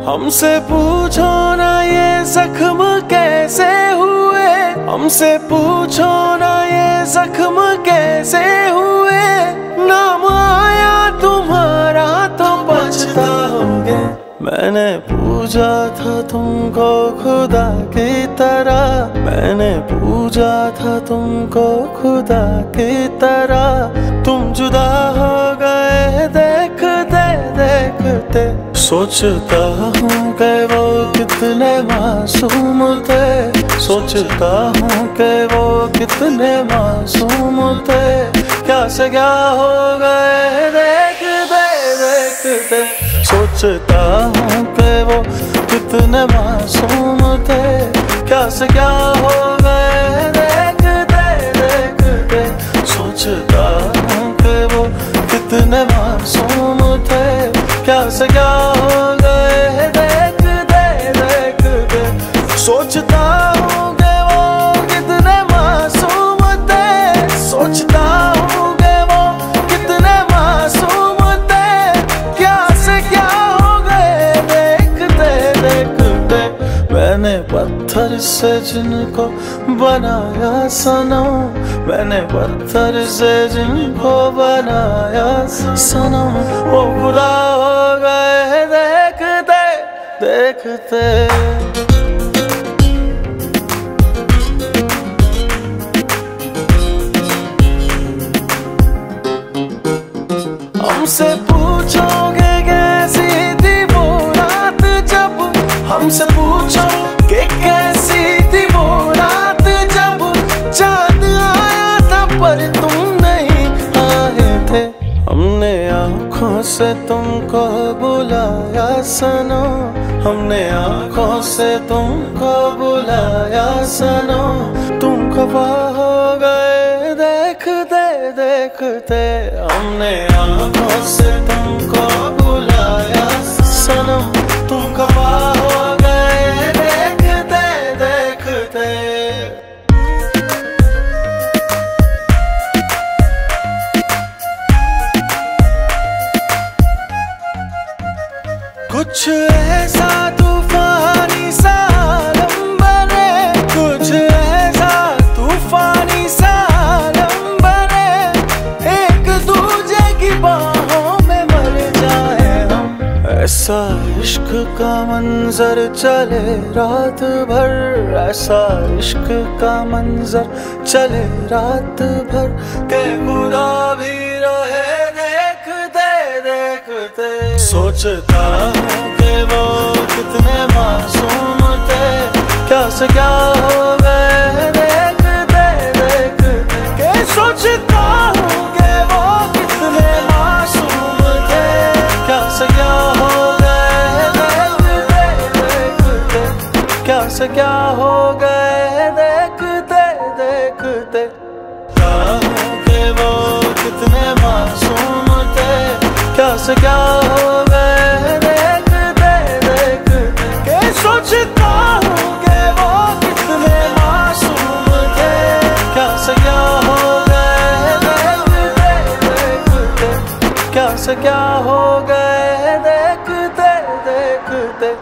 हमसे पूछो ना ये जख्म कैसे हुए, हमसे पूछो ना ये जख्म कैसे हुए। नाम आया तुम्हारा तो पछताओगे। मैंने पूजा था तुमको खुदा की तरह, मैंने पूजा था तुमको खुदा की तरह। तुम जुदा हो गए देखते देखते। सोचता हूँ कि वो कितने मासूम थे, सोचता हूँ कि वो कितने मासूम थे। क्या से क्या हो गए देखते देखते। सोचता हूँ कि वो कितने मासूम थे, क्या से क्या हो गए देखते देखते। सोचता हूँ कि वो कितने मासूम थे, क्या से क्या हो गए देखते देखते। सोचता हूँ कि वो कितने मासूम थे, सोचता हूँ कि वो कितने मासूम थे। क्या से क्या हो गए देखते देखते। मैंने पत्थर से जिनको बनाया सनम, मैंने पत्थर से जिनको बनाया सनम। वो खुदा हो गए देखते देखते। हमसे पूछोगे कैसी थी वो रात जब, हमसे पूछो कि कैसी थी वो रात जब। चांद आया था पर तुम नहीं आए थे। हमने आँखों से तुमको बुलाया सनम, हमने आँखों से तुमको बुलाया सनम। तुम खफा हो गए देखते देखते। हमने आँखों से तुमको बुलाया सनम, तुम खफा हो गए देखते देखते। कुछ ऐसा तूफानी सा आलम बने, कुछ ऐसा तूफानी सा आलम बने। एक दूजे की बाहों में मर जाए हम। ऐसा इश्क का मंजर चले रात भर, ऐसा इश्क का मंजर चले रात भर। के खुदा भी रहे देखते देखते। सोचता हूँ कि वो कितने मासूम थे, क्या से क्या हो गए देखते देखते। के सोचता हूँ कि वो कितने मासूम थे, क्या से क्या हो गए देखते देखते। क्या से क्या हो गए देखते देखते। कि वो कितने मासूम थे, क्या से क्या हो गए देखते देखते। के सोचता हूँ कि वो कितने मासूम थे, क्या से क्या हो गए देखते देखते। क्या से क्या हो गए देखते देखते।